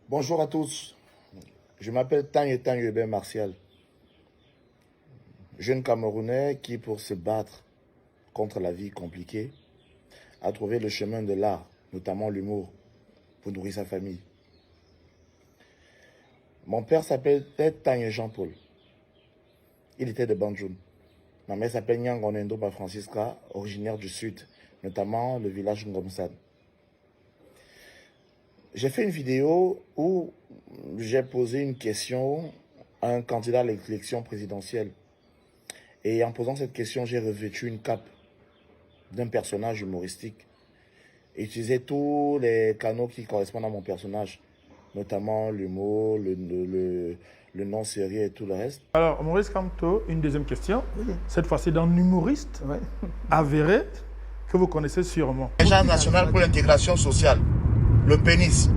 Bonjour à tous, je m'appelle Tanye Ben Martial, jeune Camerounais qui, pour se battre contre la vie compliquée, a trouvé le chemin de l'art, notamment l'humour, pour nourrir sa famille. Mon père s'appelle Tanye Jean-Paul, il était de Banjoun. Ma mère s'appelle Nyangonendo Francisca, originaire du sud, notamment le village Ngomsad. J'ai fait une vidéo où j'ai posé une question à un candidat à l'élection présidentielle. Et en posant cette question, j'ai revêtu une cape d'un personnage humoristique. Et utilisé tous les canaux qui correspondent à mon personnage, notamment l'humour, le non sérieux et tout le reste. Alors, Maurice Kamto, une deuxième question. Oui. Cette fois-ci d'un humoriste Ouais. avéré que vous connaissez sûrement. L'Agence nationale pour l'intégration sociale, le pénis.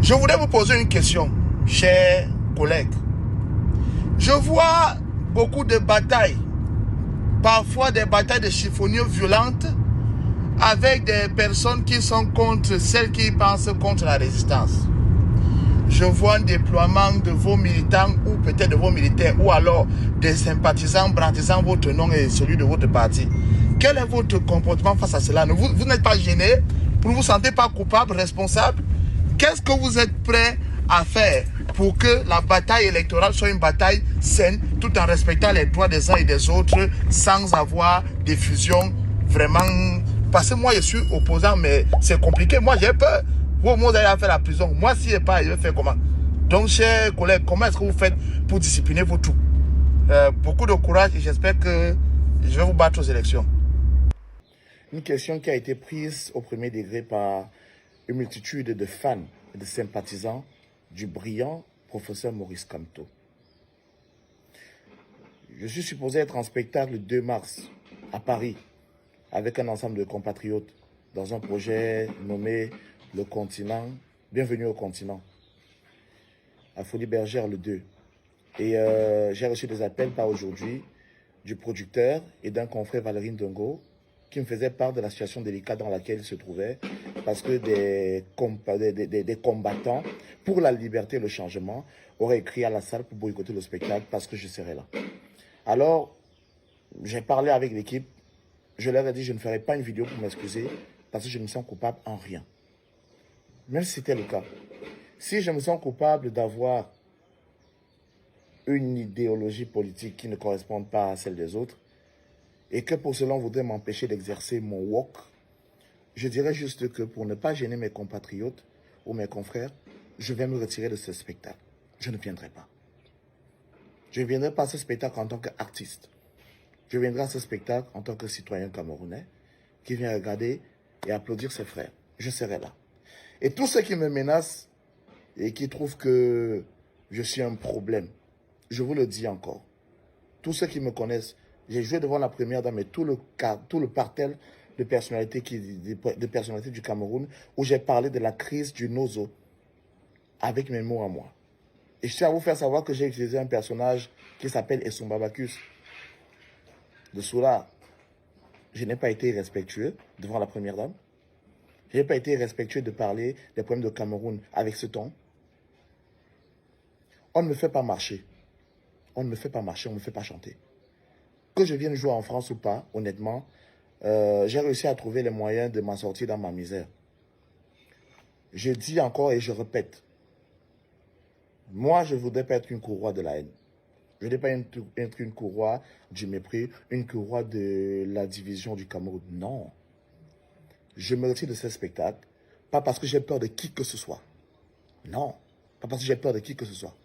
Je voudrais vous poser une question, chers collègues. Je vois beaucoup de batailles, parfois des batailles de chiffonniers violentes, avec des personnes qui sont contre celles qui pensent contre la résistance. Je vois un déploiement de vos militants ou peut-être de vos militaires ou alors des sympathisants brandissant votre nom et celui de votre parti. Quel est votre comportement face à cela? Vous n'êtes pas gêné? Vous ne vous sentez pas coupable, responsable? Qu'est-ce que vous êtes prêt à faire pour que la bataille électorale soit une bataille saine tout en respectant les droits des uns et des autres sans avoir des fusions vraiment... Parce que moi je suis opposant mais c'est compliqué, moi j'ai peur. Vous allez faire la prison, moi si je pas, je vais faire comment? Donc chers collègues, comment est-ce que vous faites pour discipliner vos troupes? Beaucoup de courage et j'espère que je vais vous battre aux élections. Une question qui a été prise au premier degré par une multitude de fans et de sympathisants du brillant professeur Maurice Kamto. Je suis supposé être en spectacle le 2 mars à Paris avec un ensemble de compatriotes dans un projet nommé Le Continent, Bienvenue au Continent, à Folie Bergère le 2. Et j'ai reçu des appels par aujourd'hui du producteur et d'un confrère Valérie Ndongo qui me faisait part de la situation délicate dans laquelle il se trouvait parce que des combattants pour la liberté et le changement auraient écrit à la salle pour boycotter le spectacle parce que je serais là. Alors, j'ai parlé avec l'équipe, je leur ai dit que je ne ferai pas une vidéo pour m'excuser parce que je ne me sens coupable en rien. Même si c'était le cas. Si je me sens coupable d'avoir une idéologie politique qui ne correspond pas à celle des autres, et que pour cela on voudrait m'empêcher d'exercer mon wok, je dirais juste que pour ne pas gêner mes compatriotes ou mes confrères, je vais me retirer de ce spectacle. Je ne viendrai pas. Je ne viendrai pas à ce spectacle en tant qu'artiste. Je viendrai à ce spectacle en tant que citoyen camerounais qui vient regarder et applaudir ses frères. Je serai là. Et tous ceux qui me menacent et qui trouvent que je suis un problème, je vous le dis encore, tous ceux qui me connaissent, j'ai joué devant la première dame et tout le parterre de personnalités du Cameroun où j'ai parlé de la crise du Nozo avec mes mots à moi. Et je tiens à vous faire savoir que j'ai utilisé un personnage qui s'appelle Essoumbabakus de Soula. Je n'ai pas été irrespectueux devant la première dame. Je n'ai pas été irrespectueux de parler des problèmes de Cameroun avec ce ton. On ne me fait pas marcher. On ne me fait pas marcher, on ne me fait pas chanter. Que je vienne jouer en France ou pas, honnêtement, j'ai réussi à trouver les moyens de m'en sortir dans ma misère. Je dis encore et je répète, moi je ne voudrais pas être une courroie de la haine. Je ne voudrais pas être une courroie du mépris, une courroie de la division du Cameroun. Non. Je me retire de ce spectacle, pas parce que j'ai peur de qui que ce soit. Non, pas parce que j'ai peur de qui que ce soit.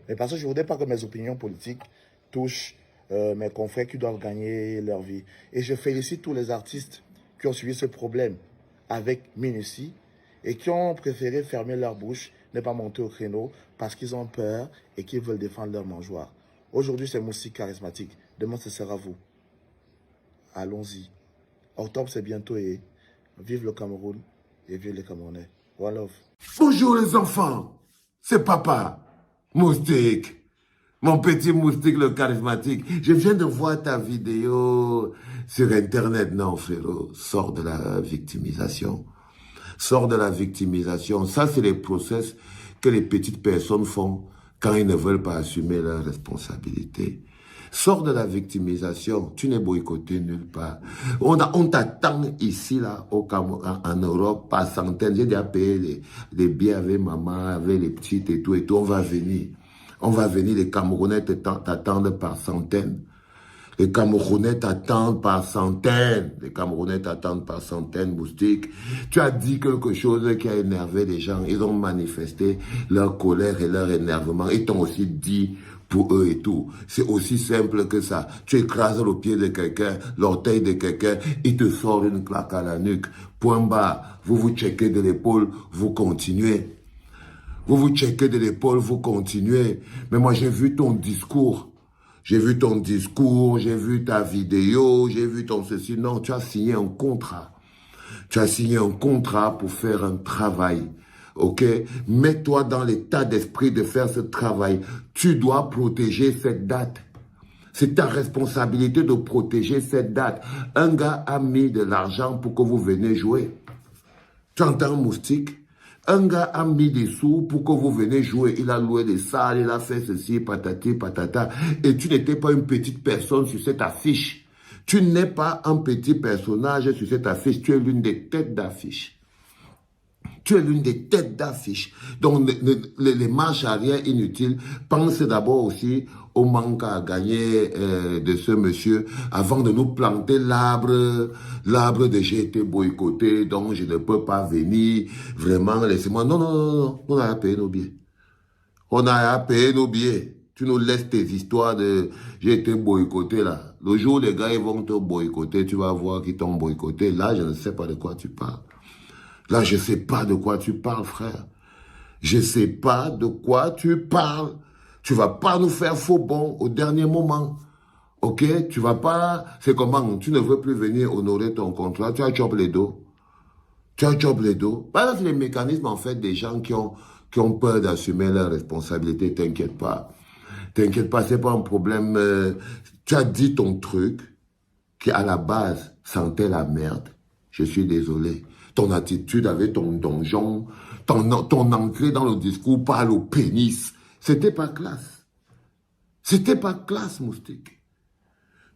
Mais parce que je ne voudrais pas que mes opinions politiques touchent mes confrères qui doivent gagner leur vie. Et je félicite tous les artistes qui ont suivi ce problème avec minutie et qui ont préféré fermer leur bouche, ne pas monter au créneau parce qu'ils ont peur et qu'ils veulent défendre leur mangeoire. Aujourd'hui, c'est Moussi charismatique. Demain, ce sera vous. Allons-y. Octobre, c'est bientôt et vive le Cameroun et vive les Camerounais. One love. Bonjour les enfants, c'est papa, Moustique, mon petit Moustique le charismatique. Je viens de voir ta vidéo sur internet. Non frérot, sors de la victimisation. Sors de la victimisation. Ça, c'est les process que les petites personnes font quand ils ne veulent pas assumer leurs responsabilités. Sors de la victimisation. Tu n'es boycotté nulle part. On t'attend ici, là, au Cameroun, en Europe, par centaines. J'ai déjà payé les billets avec maman, avec les petites et tout, et tout. On va venir. On va venir. Les Camerounais t'attendent par centaines. Les Camerounais t'attendent par centaines. Les Camerounais t'attendent par centaines, Moustique. Tu as dit quelque chose qui a énervé les gens. Ils ont manifesté leur colère et leur énervement. Ils t'ont aussi dit pour eux et tout. C'est aussi simple que ça. Tu écrases le pied de quelqu'un, l'orteil de quelqu'un, il te sort une claque à la nuque. Point bas. Vous vous checkez de l'épaule, vous continuez. Vous vous checkez de l'épaule, vous continuez. Mais moi, j'ai vu ton discours. J'ai vu ton discours, j'ai vu ta vidéo, j'ai vu ton ceci. Non, tu as signé un contrat. Tu as signé un contrat pour faire un travail. Ok? Mets-toi dans l'état d'esprit de faire ce travail. Tu dois protéger cette date. C'est ta responsabilité de protéger cette date. Un gars a mis de l'argent pour que vous venez jouer. Tu entends, Moustique? Un gars a mis des sous pour que vous venez jouer. Il a loué des salles, il a fait ceci, patati, patata. Et tu n'étais pas une petite personne sur cette affiche. Tu n'es pas un petit personnage sur cette affiche. Tu es l'une des têtes d'affiche. Tu es l'une des têtes d'affiche. Donc, les marches arrière inutiles, pense d'abord aussi au manque à gagner de ce monsieur avant de nous planter l'arbre de j'ai été boycotté, donc je ne peux pas venir. Vraiment, laissez-moi. Non, non, non, non, on a payé nos billets. On a payé nos billets. Tu nous laisses tes histoires de j'ai été boycotté là. Le jour où les gars ils vont te boycotter, tu vas voir qu'ils t'ont boycotté. Là, je ne sais pas de quoi tu parles. Là, je ne sais pas de quoi tu parles, frère. Je ne sais pas de quoi tu parles. Tu ne vas pas nous faire faux bon au dernier moment. Ok? Tu vas pas... C'est comment? Tu ne veux plus venir honorer ton contrat. Tu as job les dos. Tu as job les dos. Bah, c'est les mécanismes, en fait, des gens qui ont peur d'assumer leurs responsabilités. T'inquiète pas. T'inquiète pas, c'est pas un problème. Tu as dit ton truc qui, à la base, sentait la merde. Je suis désolé. Ton attitude avec ton donjon, ton entrée dans le discours parle au pénis. C'était pas classe. C'était pas classe, Moustique.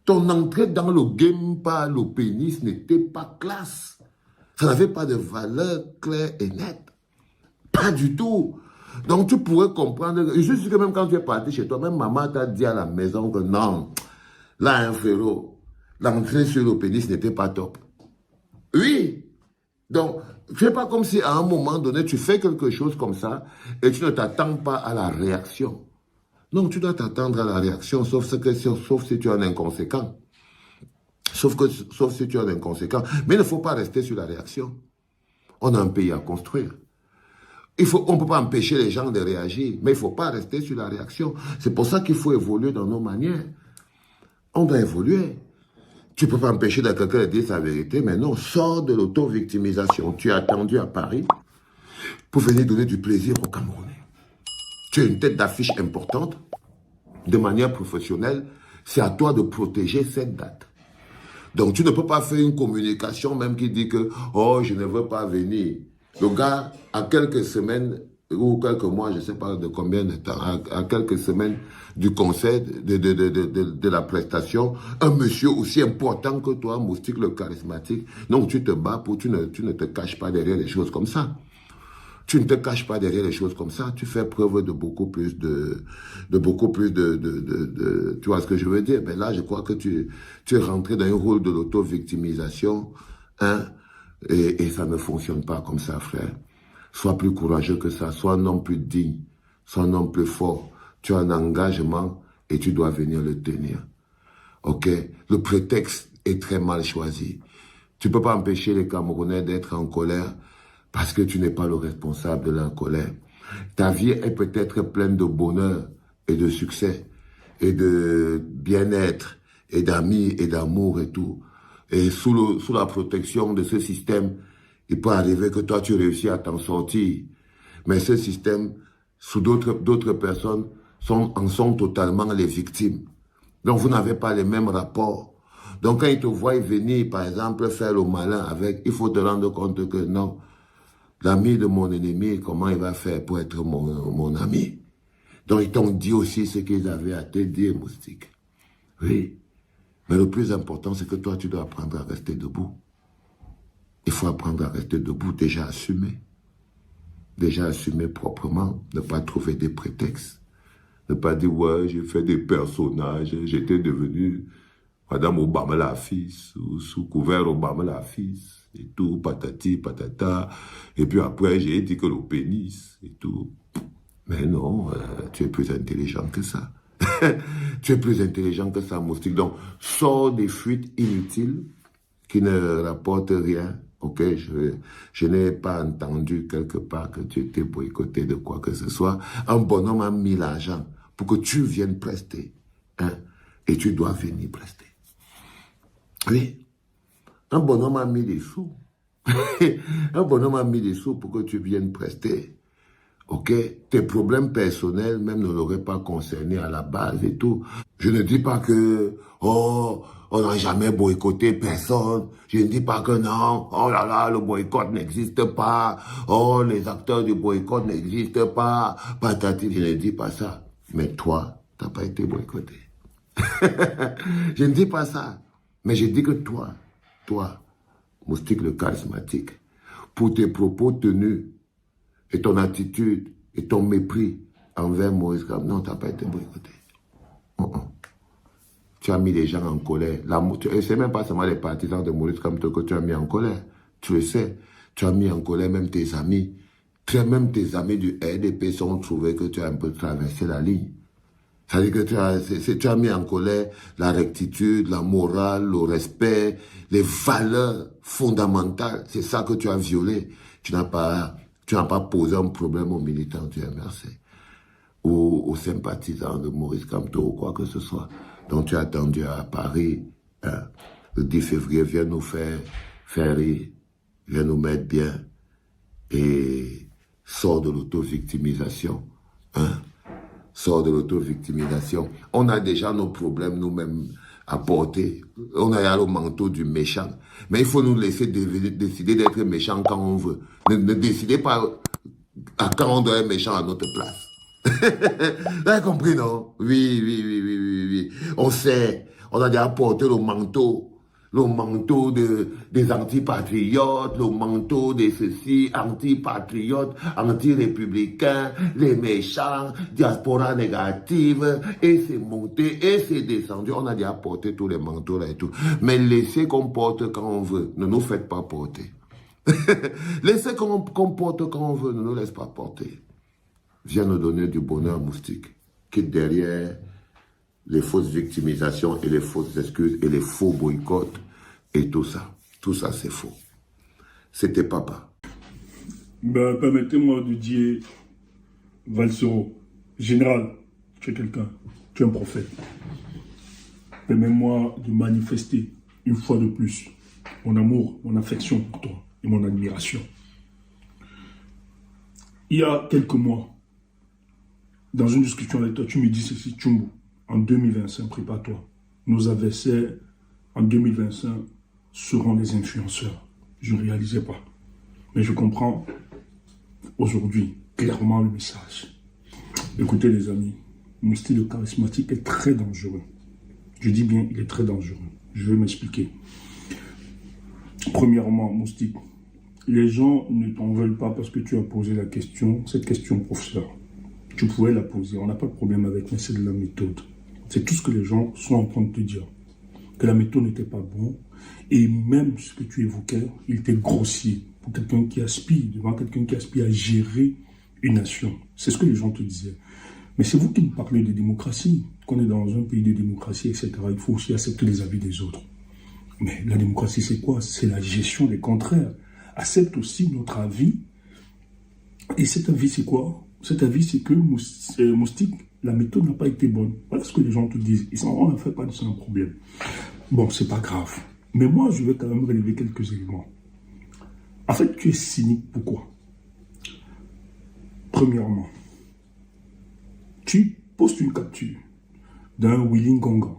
Ton entrée dans le game parle au pénis n'était pas classe. Ça n'avait pas de valeur claire et nette. Pas du tout. Donc tu pourrais comprendre. Je suis sûr que même quand tu es parti chez toi, même maman t'a dit à la maison que non, là, un frérot, l'entrée sur le pénis n'était pas top. Oui. Donc, c'est pas comme si à un moment donné, tu fais quelque chose comme ça et tu ne t'attends pas à la réaction. Non, tu dois t'attendre à la réaction, sauf si tu es un inconséquent. Sauf si tu es un inconséquent. Mais il ne faut pas rester sur la réaction. On a un pays à construire. On ne peut pas empêcher les gens de réagir, mais il ne faut pas rester sur la réaction. C'est pour ça qu'il faut évoluer dans nos manières. On doit évoluer. Tu ne peux pas empêcher de quelqu'un de dire sa vérité, mais non, sors de l'auto-victimisation. Tu es attendu à Paris pour venir donner du plaisir aux Camerounais. Tu es une tête d'affiche importante, de manière professionnelle, c'est à toi de protéger cette date. Donc tu ne peux pas faire une communication même qui dit que « Oh, je ne veux pas venir ». Le gars, à quelques semaines ou quelques mois, je ne sais pas de combien de temps, à quelques semaines du conseil de la prestation, un monsieur aussi important que toi, Moustique le charismatique, donc tu te bats pour, tu ne te caches pas derrière les choses comme ça. Tu ne te caches pas derrière les choses comme ça, tu fais preuve de beaucoup plus tu vois ce que je veux dire? Mais là, je crois que tu es rentré dans un rôle de l'auto-victimisation, hein, et ça ne fonctionne pas comme ça, frère. Sois plus courageux que ça, sois un homme plus digne, sois un homme plus fort. Tu as un engagement et tu dois venir le tenir. Ok? Le prétexte est très mal choisi. Tu ne peux pas empêcher les Camerounais d'être en colère parce que tu n'es pas le responsable de leur colère. Ta vie est peut-être pleine de bonheur et de succès et de bien-être et d'amis et d'amour et tout. Et sous la protection de ce système, il peut arriver que toi, tu réussis à t'en sortir. Mais ce système, sous d'autres personnes, en sont totalement les victimes. Donc, vous n'avez pas les mêmes rapports. Donc, quand ils te voient venir, par exemple, faire le malin avec, il faut te rendre compte que non. L'ami de mon ennemi, comment il va faire pour être mon ami? Donc, ils t'ont dit aussi ce qu'ils avaient à te dire, Moustique. Oui. Mais le plus important, c'est que toi, tu dois apprendre à rester debout. Il faut apprendre à rester debout, déjà assumer. Déjà assumer proprement, ne pas trouver des prétextes. Ne pas dire, ouais, j'ai fait des personnages, j'étais devenu Madame Obama la fils, ou sous couvert Obama la fils, et tout, patati, patata. Et puis après, j'ai dit que le pénis, et tout. Mais non, tu es plus intelligent que ça. Tu es plus intelligent que ça, Moustique. Donc, sors des fuites inutiles qui ne rapportent rien. Ok, je n'ai pas entendu quelque part que tu étais boycotté de quoi que ce soit. Un bonhomme a mis l'argent pour que tu viennes prester. Hein, et tu dois venir prester. Oui. Un bonhomme a mis des sous. Un bonhomme a mis des sous pour que tu viennes prester. Ok, tes problèmes personnels même ne l'auraient pas concerné à la base et tout. Je ne dis pas que, oh, on n'a jamais boycotté personne. Je ne dis pas que non, oh là là, le boycott n'existe pas. Oh, les acteurs du boycott n'existent pas. Patati, je ne dis pas ça. Mais toi, tu n'as pas été boycotté. Je ne dis pas ça. Mais je dis que toi, Moustique le charismatique, pour tes propos tenus, et ton attitude, et ton mépris envers Maurice Kamto, non, tu n'as pas été boycotté. Tu as mis les gens en colère. Et c'est même pas seulement les partisans de Maurice Kamto que tu as mis en colère. Tu le sais. Tu as mis en colère même tes amis. Même tes amis du RDP sont trouvés que tu as un peu traversé la ligne. C'est-à-dire que tu as mis en colère la rectitude, la morale, le respect, les valeurs fondamentales. C'est ça que tu as violé. Tu n'as pas posé un problème aux militants du MRC ou aux sympathisants de Maurice Kamto ou quoi que ce soit. Donc tu as attendu à Paris, hein, le 10 février, viens nous faire rire, viens nous mettre bien et sors de l'auto-victimisation. Hein, sors de l'auto-victimisation. On a déjà nos problèmes nous-mêmes à porter. On a le manteau du méchant. Mais il faut nous laisser décider d'être méchant quand on veut. Ne décidez pas quand on doit être méchant à notre place. Vous avez compris, non? Oui. On sait. On a déjà porté le manteau des antipatriotes, le manteau de ceci, antipatriotes, anti-républicains, les méchants, diaspora négative, et c'est monté, et c'est descendu. On a déjà porté tous les manteaux là et tout. Mais laissez qu'on porte quand on veut. Ne nous faites pas porter. Laissez qu'on porte quand on veut. Ne nous laisse pas porter. Viens nous donner du bonheur, Moustique. Quitte derrière les fausses victimisations et les fausses excuses et les faux boycotts et tout ça. Tout ça, c'est faux. C'était papa. Ben, permettez-moi de dire, Valsero, général, tu es quelqu'un, tu es un prophète. Permets-moi de manifester une fois de plus mon amour, mon affection pour toi et mon admiration. Il y a quelques mois, dans une discussion avec toi, tu me dis ceci, Tchumbo. En 2025, prépare-toi. Nos adversaires, en 2025, seront les influenceurs. Je ne réalisais pas. Mais je comprends aujourd'hui clairement le message. Écoutez les amis, mon style charismatique est très dangereux. Je dis bien, il est très dangereux. Je vais m'expliquer. Premièrement, Moustique, les gens ne t'en veulent pas parce que tu as posé la question, cette question, professeur. Tu pouvais la poser, on n'a pas de problème avec, mais c'est de la méthode. C'est tout ce que les gens sont en train de te dire. Que la méthode n'était pas bonne. Et même ce que tu évoquais, il était grossier. Pour quelqu'un qui aspire, devant quelqu'un qui aspire à gérer une nation. C'est ce que les gens te disaient. Mais c'est vous qui me parlez de démocratie. Qu'on est dans un pays de démocratie, etc. Il faut aussi accepter les avis des autres. Mais la démocratie, c'est quoi? C'est la gestion des contraires. Accepte aussi notre avis. Et cet avis, c'est quoi? Cet avis, c'est que Moustique, la méthode n'a pas été bonne. Voilà ce que les gens te disent. On ne fait pas de ça un problème. Bon, c'est pas grave. Mais moi, je vais quand même relever quelques éléments. En fait, tu es cynique. Pourquoi? Premièrement, tu postes une capture d'un Willy Ngonga,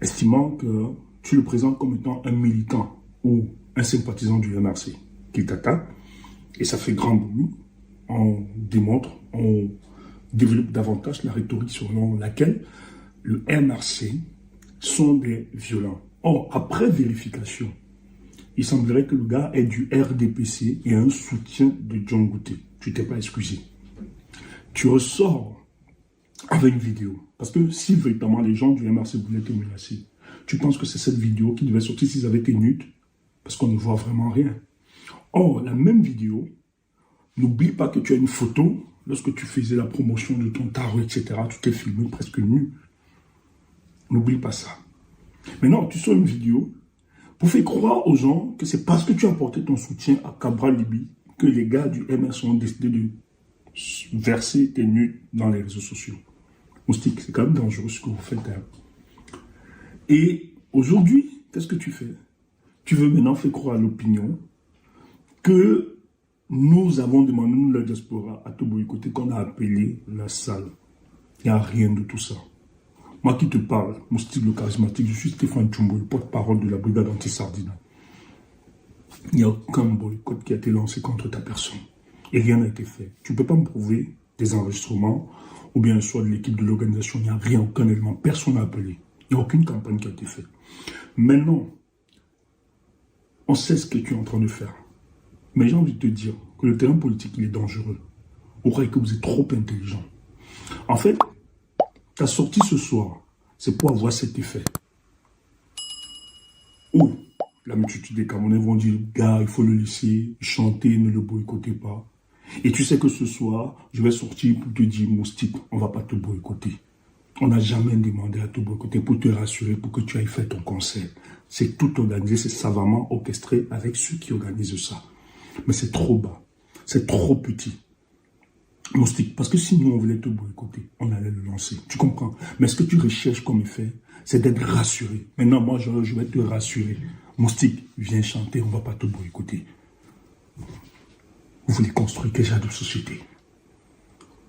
estimant que tu le présentes comme étant un militant ou un sympathisant du MRC, qu'il t'attaque, Et ça fait grand bruit. On démontre, on développe davantage la rhétorique selon laquelle le MRC sont des violents. Or, après vérification, il semblerait que le gars ait du RDPC et un soutien de John Gouté. Tu t'es pas excusé. Tu ressors avec une vidéo. Parce que si véritablement les gens du MRC voulaient te menacer, tu penses que c'est cette vidéo qui devait sortir s'ils avaient été nudes? Parce qu'on ne voit vraiment rien. Or, la même vidéo, n'oublie pas que tu as une photo, lorsque tu faisais la promotion de ton tarot, etc., tu t'es filmé presque nu. N'oublie pas ça. Maintenant, tu sors une vidéo pour faire croire aux gens que c'est parce que tu as apporté ton soutien à Cabral Libye que les gars du MRC ont décidé de verser tes nudes dans les réseaux sociaux. Moustique, c'est quand même dangereux ce que vous faites. Hein. Et aujourd'hui, qu'est-ce que tu fais? Tu veux maintenant faire croire à l'opinion que nous avons demandé, nous, la diaspora, à te boycotter, qu'on a appelé la salle. Il n'y a rien de tout ça. Moi qui te parle, Moustique le charismatique, je suis Stéphane Tchumbo, le porte-parole de la brigade anti-Sardina. Il n'y a aucun boycott qui a été lancé contre ta personne. Et rien n'a été fait. Tu ne peux pas me prouver des enregistrements ou bien soit de l'équipe de l'organisation. Il n'y a rien, aucun élément. Personne n'a appelé. Il n'y a aucune campagne qui a été faite. Maintenant, on sait ce que tu es en train de faire. Mais j'ai envie de te dire que le terrain politique, il est dangereux. On croit que vous êtes trop intelligent. En fait, ta sortie ce soir, c'est pour avoir cet effet. Où la multitude des Camerounais vont dire, gars, il faut le laisser chanter, ne le boycottez pas. Et tu sais que ce soir, je vais sortir pour te dire, Moustique, on ne va pas te boycotter. On n'a jamais demandé à te boycotter pour te rassurer, pour que tu ailles faire ton concert. C'est tout organisé, c'est savamment orchestré avec ceux qui organisent ça. Mais c'est trop bas, c'est trop petit. Moustique, parce que si nous on voulait te boycotter, on allait le lancer. Tu comprends? Mais ce que tu recherches comme effet, c'est d'être rassuré. Maintenant, moi, je vais te rassurer. Moustique, viens chanter, on ne va pas te boycotter. Vous voulez construire quel genre de société?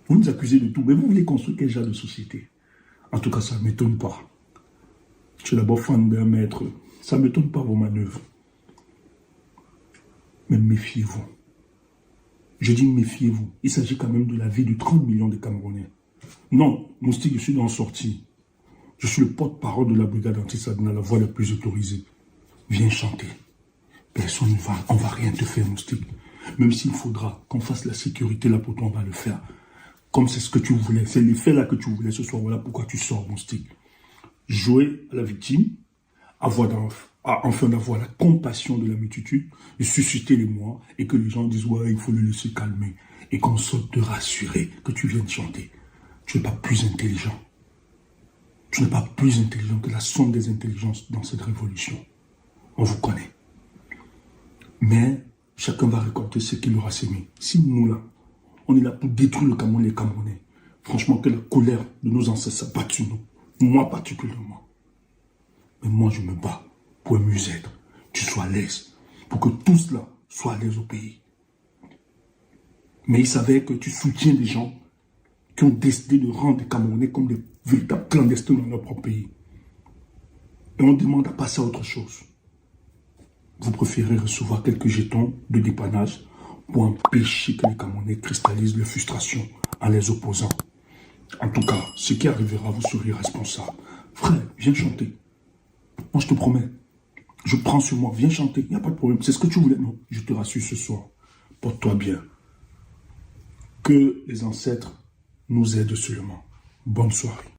Vous nous accusez de tout, mais vous voulez construire quel genre de société? En tout cas, ça ne m'étonne pas. Tu es d'abord fan d'un maître. Ça ne m'étonne pas vos manœuvres. Mais méfiez-vous. Je dis méfiez-vous. Il s'agit quand même de la vie de 30 millions de Camerounais. Non, Moustique, je suis dans la sortie. Je suis le porte-parole de la brigade anti-Sardina, la voix la plus autorisée. Viens chanter. Personne ne va, on ne va rien te faire, Moustique. Même s'il faudra qu'on fasse la sécurité là pour toi, on va le faire. Comme c'est ce que tu voulais. C'est l'effet là que tu voulais ce soir. Voilà pourquoi tu sors, Moustique. Jouer à la victime, enfin d'avoir la compassion de la multitude, de susciter l'émoi et que les gens disent ouais, il faut le laisser calmer et qu'on sorte te rassurer que tu viennes chanter. Tu n'es pas plus intelligent. Tu n'es pas plus intelligent que la somme des intelligences dans cette révolution. On vous connaît. Mais chacun va récolter ce qu'il aura sémé. Si nous là, on est là pour détruire le Cameroun, les Camerounais, franchement que la colère de nos ancêtres s'abatte sur nous. Moi particulièrement. Mais moi je me bats pour mieux être. Tu sois à l'aise. Pour que tous là soient à l'aise au pays. Mais il s'avère que tu soutiens des gens qui ont décidé de rendre les Camerounais comme des véritables clandestins dans leur propre pays. Et on demande à passer à autre chose. Vous préférez recevoir quelques jetons de dépannage pour empêcher que les Camerounais cristallisent leur frustration en les opposant. En tout cas, ce qui arrivera, vous serez responsable. Frère, viens chanter. Moi, je te promets. Je prends sur moi. Viens chanter. Il n'y a pas de problème. C'est ce que tu voulais. Non, je te rassure ce soir. Porte-toi bien. Que les ancêtres nous aident seulement. Bonne soirée.